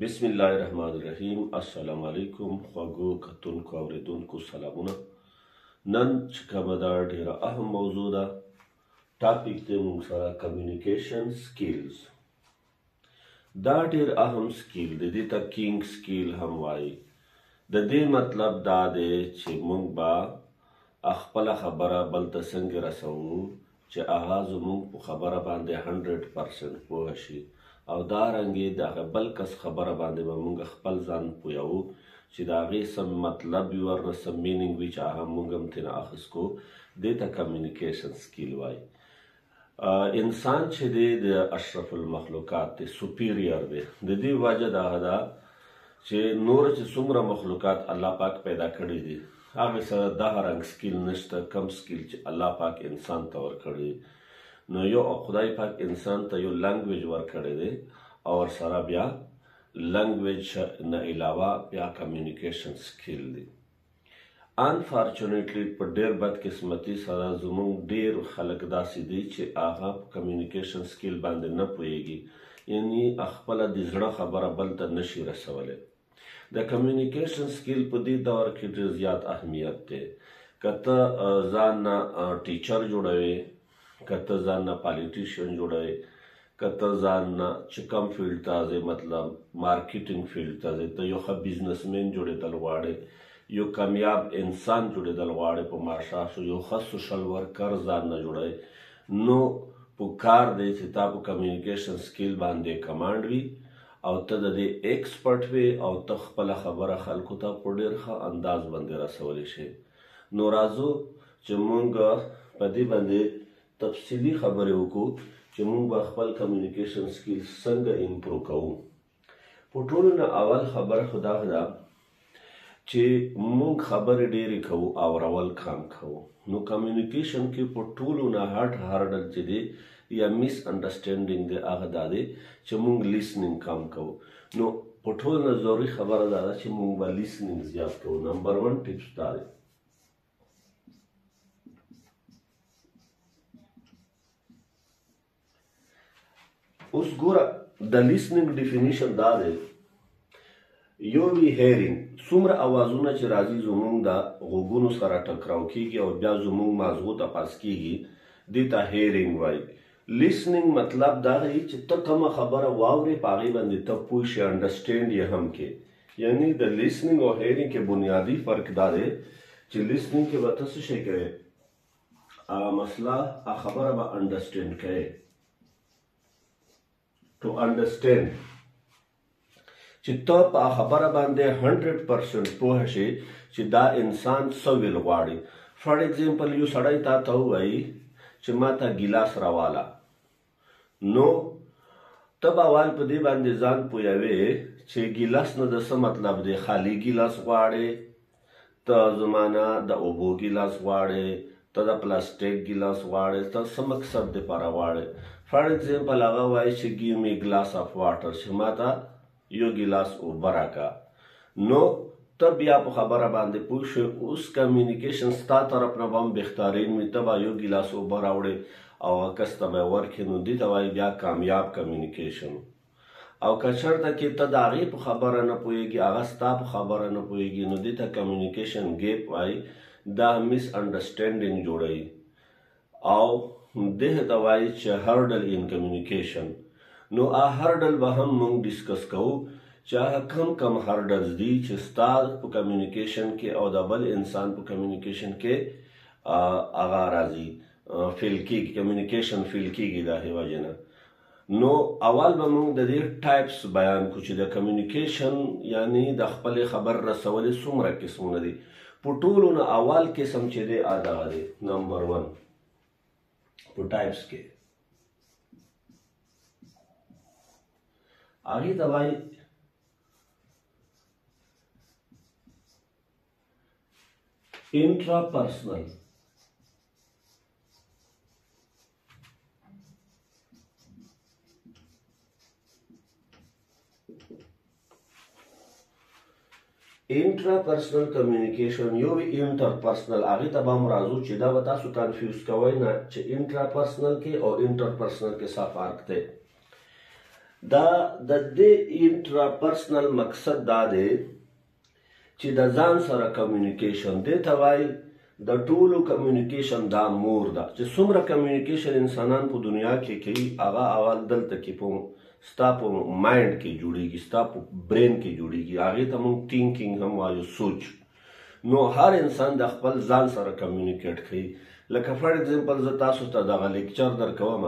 بسم الله الرحمن الرحیم. السلام علیکم خوږو کتونکو اوریدونکو سلامونه. نن چې کومه دا ډیره اهم موضوع ده، ټاپک دی موږ سره کمیونیکیشن سکیلز. دا ډیر اهم سکیل دی، دې ته کینګ سکیل هم وایي. د دې مطلب دا دی چې موږ به خپله خبره بل ته څنګه رسوو چې هغه زموږ په خبره باندې 100% پوه شي، او دارنګې د هغه بل کس خبره باندې به موږ خپل ځان پوهوو چې د هغې څه مطلب وي، ورنه څه مینینګ وي چې هغه موږ هم ترېنه اخیستو. دې ته کمیونیکیشن سکیل وایي. انسان چې دی د اشرف المخلوقات دی، سوپیریر دی. د دې وجه دا ده چې نور چې څومره مخلوقات الله پاک پیدا کړي دي، هغې سره دغه رنګ سکیل نشته کم سکیل چې الله پاک انسان ته ورکړي. نو یو خدای پاک انسان ته یو لنګویج ورکړی دی، او ورسره بیا لنګویج نه علاوه بیا کمیونیکیشن سکیل دی. انفارچونیټلی په ډېر بدقسمتي سره زموږ ډېر خلک داسې دي چې هغه په کمیونیکیشن سکیل باندې نه پوهیږي، یعنی خپله د زړه خبره بل ته نشي رسولی. د کمیونیکیشن سکیل په دې دور کې ډېر زیات اهمیت دی. که ته ځان نه ټیچر جوړوې، که ته ځان نه پالیټیشین جوړوې، که ته ځان نه چې کوم فیلډ ته ځې، مطلب مارکیټینګ فیلډ ته ځې، ته یو ښه بزنسمین جوړېدل غواړې، یو کامیاب انسان جوړېدل غواړې په معاشراتو، یو ښه سوشل ورکر ځان نه جوړوې، نو پکار دی چې تا په کمیونیکیشن سکیل باندې کمانډ وي، او ته د دې ایکسپرټ وي، او ته خپله خبره خلکو ته په ډېر ښه انداز باندې رسولی شي. نو راځو چې مونږ په دې باندې تفصیلي خبرې وکړو چې موږ به خپل کمیونیکیشن سکیل څنګه امپروو کوو. په ټولو نه اول خبره خو دا ده چې موږ خبرې ډېرې کوو، اورول کم کوو. نو کمیونیکیشن کې په ټولو نه هارډل چې دی یا میس انډرسټینډینګ دی، هغه دا دی چې موږ لیسنینګ کم کوو. نو په ټولو نه ضروري خبره دا ده چې موږ به لیسنینګ زیات کوو. نمبر 1 ټیپس دا دی. اوس ګوره، د لیسنینګ ډیفینیشن دا دی، یو وی هیرینګ، څومره اوازونه چې راځي زموږ د غوږونو سره ټکراو کیږي او بیا زموږ مغزو ته پاس کیږي، دې ته هیرینګ وایي. لیسنینګ مطلب دا دی چې ته کومه خبره واورې، په هغې باندې ته پوه شې، انډرسټینډ یې هم کې. یعنی د لیسنینګ او هیرینګ کې بنیادي فرق دا دی چې لیسنینګ کې به ته څه شی کوې، مثلا خبره به انډرسټینډ کوې. to understand چې ته په خبره باندې 100% پوه شې چې دا انسان څه ویل غواړي. فار ایگزامپل، یو سړی تا ته ووایي چې ما ته ګیلاس راواله، نو ته به اول په دې باندې ځان پوهوې چې ګیلاس نه د څه مطلب دی. خالي ګیلاس غواړې، ته زما نه د اوبو ګیلاس غواړې، ته د پلاستیک ګیلاس غواړې، ته څه مقصد دپاره غواړې. فار ایگزامپل، هغه وایي چې ګیو می ګلاس آف واټر، چې ما ته یو ګیلاس اوبه راکړه. نو ته بیا په خبره باندې پوه شوې. اوس کمیونیکیشن ستا طرف نه به هم بهترین وي، ته به یو ګیلاس اوبه راوړې او هغه کس ته به یې ورکړې. نو دې ته وایي بیا کامیاب کمیونیکیشن. او که چېرته کې ته د هغې په خبره نه پوهېږي، هغه ستا په خبره نه پوهېږي، نو دې ته کمیونیکیشن ګیپ وایي. دا میس انډرسټینډینګ جوړوي. او دې ته وایي چې هرډل ان کمیونیکیشن. نو هرډل به هم موږ ډسکس کوو چې هغه کم هرډلز دي چې ستا په کمیونیکیشن کې او د بل انسان په کمیونیکیشن کې هغه راځي، فیل کېږي، کمیونیکیشن فیل کېږي د هغې وجې نه. نو اول به موږ د دې ټایپس بیان کړو چې د کمیونیکیشن یعنی د خپلې خبر رسولې څومره قسمونه دي. په ټولو نه اول قسم چې دی دغه دی، نمبر 1 په ټایپس کې. هغې ته وایي انټرا پرسنل. انټرا پرسنل کمیونیکیشن، یو وی انټر پرسنل. هغې ته به هم راځو چې دا به تاسو کنفیوز کوئ نه چې انټرا پرسنل کې او انټر پرسنل کې څه فرق دی. دا د دې انټراپرسنل مقصد دا دی چې د ځان سره کمیونیکیشن دې ته وایي د ټولو کمیونیکیشن دا مور ده چې څومره کمیونیکیشن انسانان په دنیا کې کوي هغه اول دلته کې په ستا په مایند کې جوړیږي ستا په برین کې جوړیږي هغې ته موږ تینکینګ هم وایو سوچ نو هر انسان د خپل ځان سره کمیونیکیټ کوي لکه فار ایگزامپل زه تاسو ته دغه لیکچر درکوم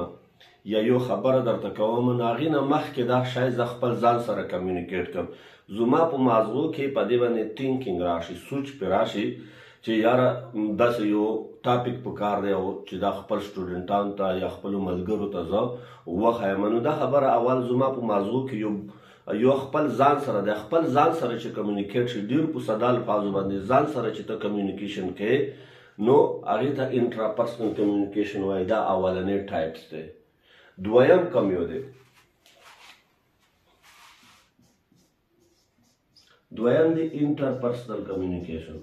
یا یو خبره درته کوم نو هغې نه مخکې دا شاید زه خپل ځان سره کمیونیکیټ کړم زما په مازغو کې په دې باندې تینکینګ راشي سوچ پې راشي چې یاره داسې یو ټاپک پکار دی او چې دا خپل سټوډنټانو ته یا خپلو ملګرو ته زه وښیم نو دا خبره اول زما په مازغو کې یو خپل ځان سره د خپل ځان سره چې کمیونیکیټ شي ډېر په ساده الفاظو باندې ځان سره چې ته کمیونیکیشن کوې نو هغې ته انټراپرسنل کمیونیکیشن وایي دا اولنی ټایپس دی دویم کم یو دی دویم دی انټرپرسنل کمیونیکیشن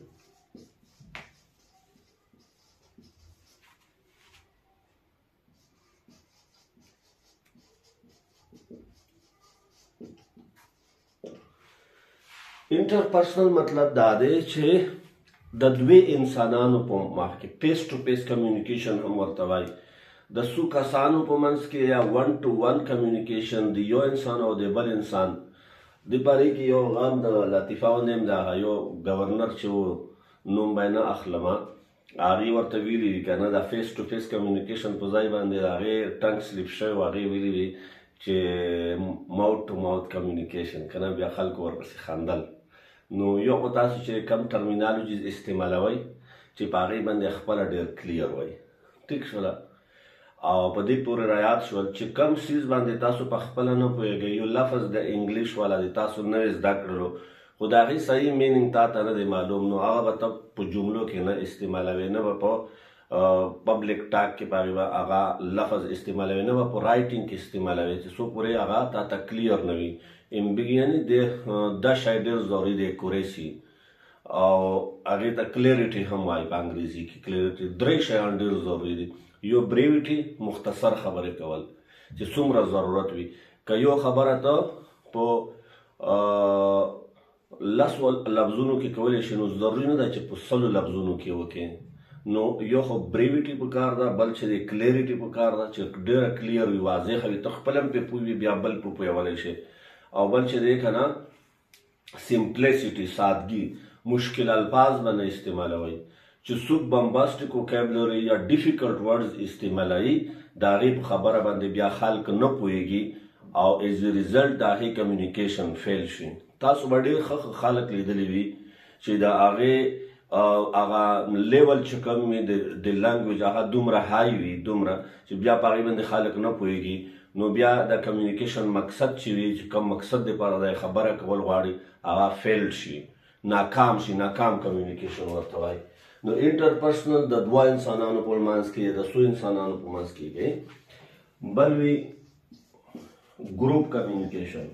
انټرپرسنل مطلب دا دی چې د دوی انسانانو په مخ کې فیس ټو فیس کمیونیکیشن هم ورته وایي د څو کسانو په منځ کې یا ون ټو ون کمیونیکیشن د یو انسان او د بل انسان د بارې کې یو غام د لطیفه ونیم د هغه یو گورنر چې و نوم به نه اخلمه هغې ورته ویلي وي که نه د فیس ټو فیس کمیونیکیشن په ځای باندې د هغې ټنګ سلیپ شوی و هغې ویلي وي چې ماوت ټو ماوت کمیونیکیشن که نه بیا خلکو ورپسې خندل نو یو خو تاسو چې کم ټرمینالوجیز استعمالوئ چې په هغې باندې خپله ډېر کلیر وئ ټیک شوله او په دې پورې رایاد شول چې کم څیز باندې تاسو په خپله نه پوهېږئ یو لفظ د انګلیش والا دی تاسو نوی زده کړلو خو د هغې صحیح مینینګ تا ته نه دی معلوم نو هغه به ته په جملو کې نه استعمالوې نه به په پبلک ټاک کې په هغې به هغه لفظ استعمالوې نه به په رایټینګ کې استعمالوې چې څو پورې هغه تا ته کلیر نه وي یعنې دا شی ډېر ضروري دی اکوریسي او هغې ته کلیریټي هم وایي په انګریزي کې کلیریټي درې شیان ډېر ضروري دي یو بریویټي مختصر خبرې کول چې څومره ضرورت وي که یو خبره ته په لسو لفظونو کې کولی شي نو ضروري نه ده چې په سلو لفظونو کې وکړې نو یو خو بریویټي پکار ده بل چې دی کلیریټي پکار ده چې ډېره کلیر وي واضحه وي ته خپله هم پرې پوه وي بیا بل پرې پوهولی شي او بل چې دی که نه سمپلیسیټي سادګي مشکل الفاظ به نه استعمالوئ چې څوک بمباسټیک وکیبلري یا ډیفیکلټ ورډز استعمالوي د هغې په خبره باندې بیا خلک نه پوهېږي او ایز ا ریزلټ د هغې کمیونیکیشن فیل شي تاسو به ډېر ښه خلک لیدلی وي چې د هغې هغه لیول چې کوم وي د لنګویج هغه دومره های وي دومره چې بیا په هغې باندې خلک نه پوهېږي نو بیا د کمیونیکیشن مقصد چې وي چې کوم مقصد دپاره د خبره کول غواړي هغه فیل شي ناکام شي ناکام کمیونیکیشن ورته وایي نو انټرپرسنل د دوه انسانانو په منځ کې د څو انسانانو په منځ کې دی بل وي ګروپ کمیونیکیشن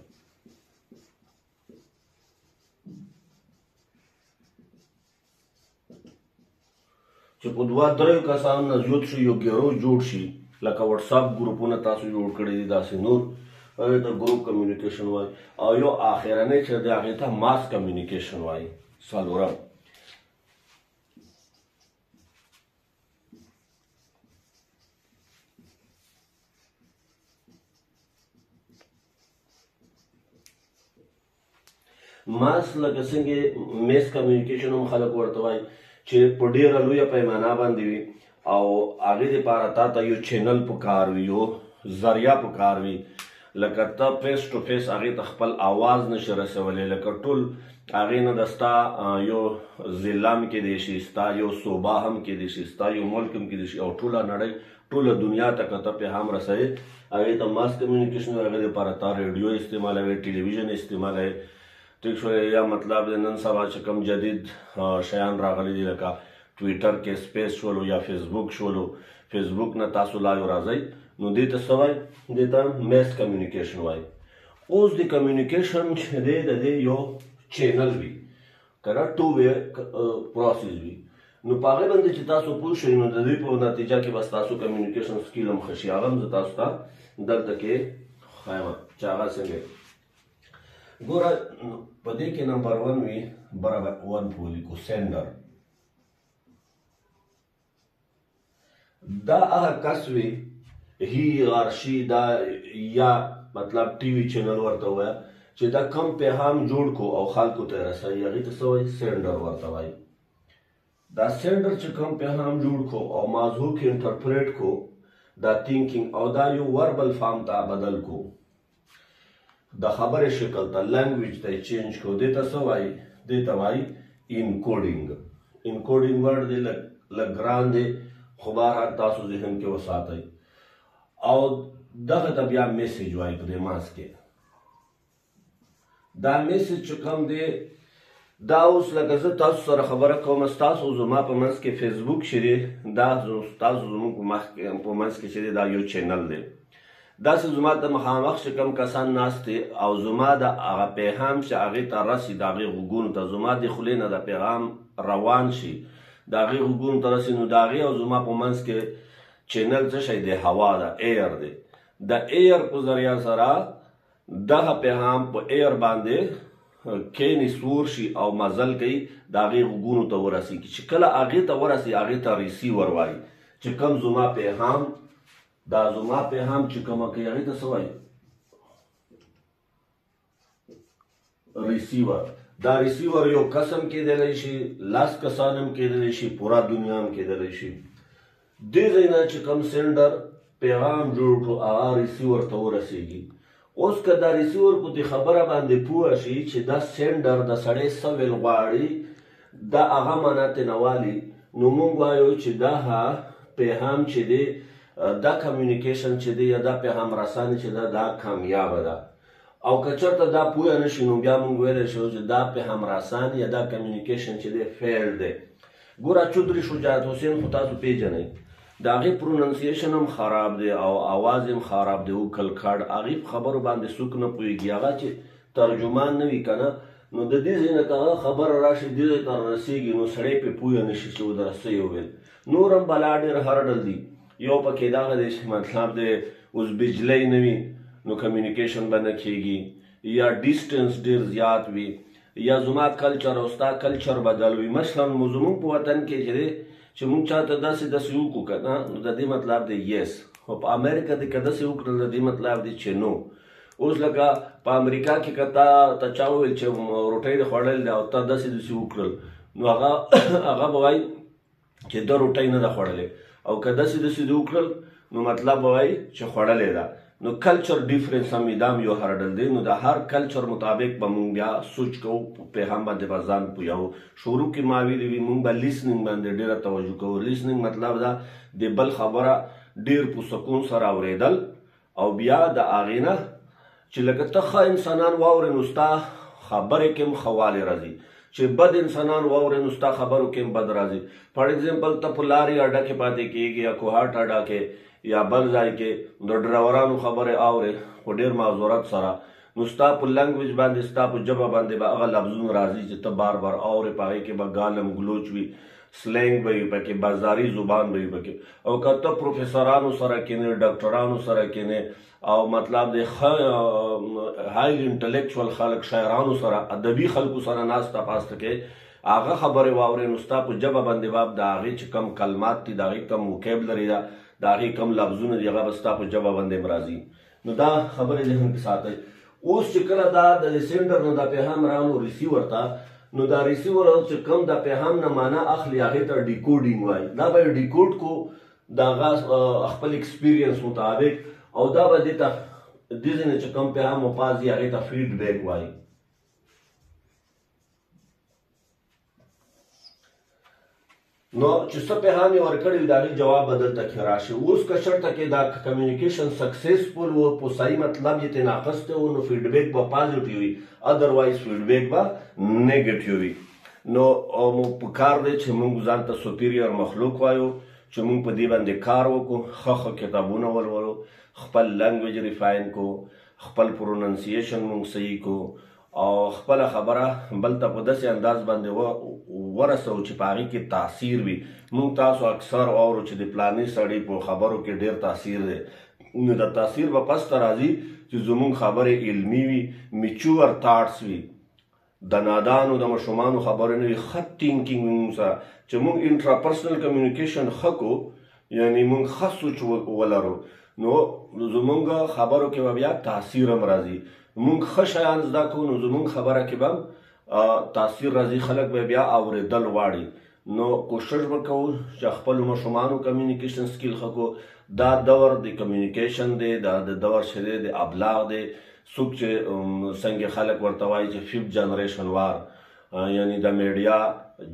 چې په دوه دریو کسانو نه زیات شي یو ګروپ جوړ شي لکه وټساپ ګروپونه تاسو جوړ کړي دي داسې نور هغې ته ګروپ کمیونیکیشن وایي او یو آخرنی چې دی هغې ته ماس کمیونیکیشن وایي څلورم ماس لکه څنګه میس کمیونیکیشن هم خلک ورته وایي چې په ډېره لویه پیمانه باندې وي او هغې دپاره تا ته یو چینل پکار وي یو ذریعه پکار وي لکه ته فیس ټو فیس هغې ته خپل آواز نشي رسولی لکه ټول هغې نه د ستا یو ضلع هم کیدی شي ستا یو صوبه هم کیدی شي ستا یو ملک هم کیدی شي او ټوله نړۍ ټوله دنیا ته که ته پیغام رسوې هغې ته ماس کمیونیکیشن هغې دپاره تا ریډیو استعمالوې ټلویزیون استعمالوې ٹھیک شو یا مطلب نن سبا چې کوم جدید شیان راغلي دي لکه ټویټر کې سپیس شولو یا فیسبوک شولو فیسبوک نه تاسو لایو راځئ نو دې ته څه وایي دې ته میس کمیونیکیشن وایي اوس د کمیونیکیشن چې دی د دې یو چینل وي که نه ټو وے پروسیس وي نو په هغې باندې چې تاسو پوه شئ نو د دې په نتیجه کې به ستاسو کمیونیکیشن سکیل هم ښه شي هغه هم زه تاسو ته دلته کې ښیم چې هغه څنګه ګوره په دې کې نمبر 1 وي برابر 1 په ولیکو سینډر دا هغه کس وي هی اور شي دا یا مطلب ټي وي چینل ورته وایي چې دا کم پیغام جوړ کو او خلکو ته رسوي هغې ته څه وایي سینډر ورته وایي دا سینډر چې کم پیغام جوړ کو او موضوع کې انټرپریټ کو دا تھینکینګ او دا یو وربل فارم ته بدل کو د خبرې شکل ته لینګویج ته چینج کو دې ته څه وایي دې ته وایي انکوډینګ انکوډینګ ورډ دی لږ ګران دی خو بهرحال تاسو ذهن کې وساتئ او دغه ته بیا میسیج وایي په دې منځ کې دا میسیج چې کوم دی دا اوس لکه زه تاسو سره خبره کوم ستاسو زما په منځ کې فیسبوک چې دی دا ستاسو زموږ په منځ کې چې دی دا یو چینل دی داسې زما د مخامخ چې کوم کسان ناست دي او زما د هغه پیغام چې هغې ته رسي د هغې غوږونو ته زما د خولې نه د پیغام روان شي د هغې غوږونو ته رسي نو د هغې او زما په منځ کې چینل څه شی دی هوا ده ایر دی د ایر په ذریعه سره دغه پیغام په ایر باندې کینی سور شي او مزل کوي د هغې غوږونو ته ورسېږي چې کله هغې ته ورسي هغې ته ریسیور وایي چې کوم زما پیغام دا زما پیغام چې کومه کوي هغې ته څه وایي ریسیور دا ریسیور یو کس هم کېدلی شي 10 کسان هم کېدلی شي پوره دنیا هم کېدلی شي دې ځای نه چې کوم سینډر پیغام جوړ کړو هغه ریسیور ته ورسېږي اوس که دا ریسیور په دې خبره باندې پوه شي چې دا سینډر د سړی څه ویل غواړي دا هغه معنا ترې والي نو موږ وایو چې دا پیغام چې دی دا کمیونیکیشن چې دی یا دا پیغام رساني چې ده دا کامیابه ده او که چېرته دا پوه نه شي نو بیا موږ ویلی شو چې دا پیغام رساني یا دا کمیونیکیشن چې دی فیل دی ګوره چودري شجاعت حسین خو تاسو پیژنئ د هغې پروننسیشن هم خراب دی او آواز هم خراب دی او کلکړ هغې په خبرو باندې څوک نه پوهېږي هغه چې ترجمان نه وي که نه نو د دې ځای نه که هغه خبره راشي دې ځای ته رسېږي نو سړی پرې پوه نه شي چې ودره څه یې وویل نور هم بلا ډېر هرډل دي یو پکې دغه دی چې مطلب دی اوس بجلی نه وي نو کمیونیکیشن به نه کېږي یا ډیسټنس ډېر زیات وي یا زما کلچر او ستا کلچر بدل وي مثلا زموږ په وطن کې چې دی چې موږ چاته داسې وکړو که نه نو د دې مطلب دی یس خو په امریکا کې که داسې وکړل د دې مطلب دی چې نو اوس لکه په امریکا کې که تا چا وویل چې روټۍ دې خوړل دی او تا داسې وکړل نو هغه به وایي چې ده روټۍ نه ده خوړلې او که داسې وکړل نو مطلب به وایي چې خوړلې ده نو کلچر ډیفرنس هم دا هم یو هرډل دی نو د هر کلچر مطابق به موږ بیا سوچ کوو په پیغام باندې به ځان پوهوو شروع کې ما ویلي وي موږ به لیسننګ باندې ډېره توجه کوو لیسننګ مطلب دا د بل خبره ډېر په سکون سره اورېدل او بیا د هغې نه چې لکه ته ښه انسانان واورې نو ستا خبرې کې هم ښه والی راځي چې بد انسانان واورې نو ستا خبرو کې هم بد راځي فار ایگزامپل ته په لارې اډه کې پاتې کېږي یا کوهاټ اډه کې یا بل ځای کې د ډرایورانو خبرې اورې خو ډېر معذورت سره نو ستا په لنګویج باندې ستا په ژبه باندې به هغه لفظونه راځي چې ته بار بار اورې په هغې کې به ګالم ګلوچ وي سلینګ به وي پکې بازاري زبان به وي پکې او که ته پروفیسرانو سره کښېنې ډاکټرانو سره کښېنې او مطلب د هائی انټلیکچوال خلک شاعرانو سره ادبي خلکو سره ناسته پاسته کې هغه خبرې واورې نو ستا په ژبه باندې به د هغې چې کم کلمات دي د هغې کم وکیبلري ده د هغې کم لفظونه دي هغه به ستا په ژبه باندې هم راځي نو دا خبرې ذهن کې ساتئ اوس چې کله دا د سینډر نه دا پیغام رانو ریسیور ته نو دا ریسیور چې کم دا پیغام نه معنا اخلي هغې ته ډیکوډینګ وایي دا به یې ډیکوډ کو د هغه خپل ایکسپیرینس مطابق او دا به دې ته دې ځای نه چې کم پیغام وپازي هغې ته فیډبیک وایي نو چې څه پیغام یې ورکړی وي د هغې جواب به دلته کې راشي اوس که چېرته کې دا کمیونیکیشن سکسیسفل و په صحیح مطلب یې ترې اخیستی و نو فیډبیک به پازیټیو وي ادروایز فیډبیک به نیګیټیو وي نو پکار دی چې موږ ځان ته سوپیریور مخلوق وایو چې موږ په دې باندې کار وکړو ښه کتابونه ولولو خپل لنګویج ریفاین کو خپل پروننسیشن موږ صحیح کو او خپله خبره بل ته په داسې انداز باندې ورسوو چې په هغې کې تاثیر وي موږ تاسو اکثر واورو چې د پلاني سړي په خبرو کې ډېر تاثیر دی نو د تاثیر به پس ته راځي چې زمونږ خبرې علمي وي، میچور تاټس وي، د نادانو د ماشومانو خبرې نه وي، ښه ټینکینګ مونږ سره چې مونږ انټراپرسنل کمیونیکیشن ښه کو، یعنی مونږ ښه سوچ ولرو، نو زمونږ خبرو کې به بیا تاثیر هم راځي. مونږ ښه شیان زده کوو نو زمونږ خبره کې به تاثیر راځي، خلک به بیا اورېدل غواړي. نو کوشش به کوو چې خپلو ماشومانو کمیونیکیشن سکیل ښه کړو. دا دور د کمیونیکیشن دی، دا د دور چې دی د ابلاغ دی. څوک چې څنګه خلک ورته وایي چې 5th جنریشن وار، یعنی د میډیا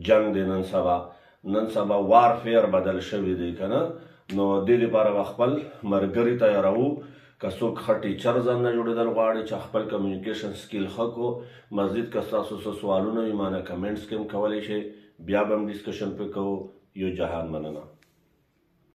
جنگ دی. نن سبا وارفیر بدل شوی دی که نه، نو دې لپاره به خپل ملګري تیاروو. که څوک ښه ټیچر ځان نه جوړېدل غواړي چې خپل کمیونیکیشن سکیل ښه کړو، مزید که ستاسو څه سوالونه وي مانه کمنټس کې هم کولی شئ، بیا به هم ډسکشن پرې کوو. یو جهان مننه.